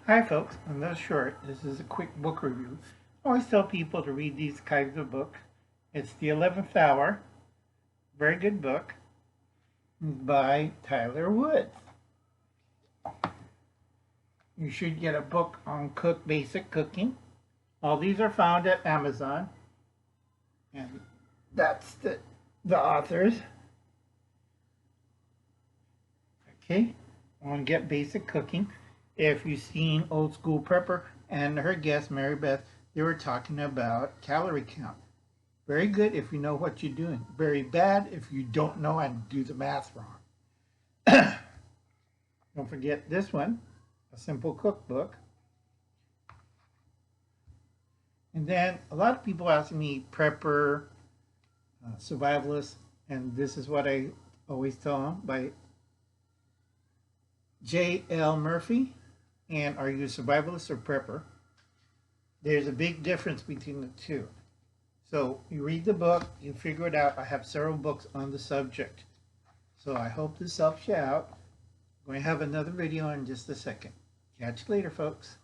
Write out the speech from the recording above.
Hi folks, on this short, this is a quick book review. I always tell people to read these kinds of books. It's The 11th Hour, very good book, by Tyler Woods. You should get a book on basic cooking. All these are found at Amazon. And that's the authors. Okay, on Get Basic Cooking. If you've seen Old School Prepper and her guest, Mary Beth, they were talking about calorie count. Very good if you know what you're doing. Very bad if you don't know and do the math wrong. Don't forget this one, A Simple Cookbook. And then a lot of people ask me Prepper, Survivalist, and this is what I always tell them by J.L. Murphy. And are you a survivalist or prepper? There's a big difference between the two. So you read the book, you figure it out. I have several books on the subject. So I hope this helps you out. I'm going to have another video in just a second. Catch you later, folks.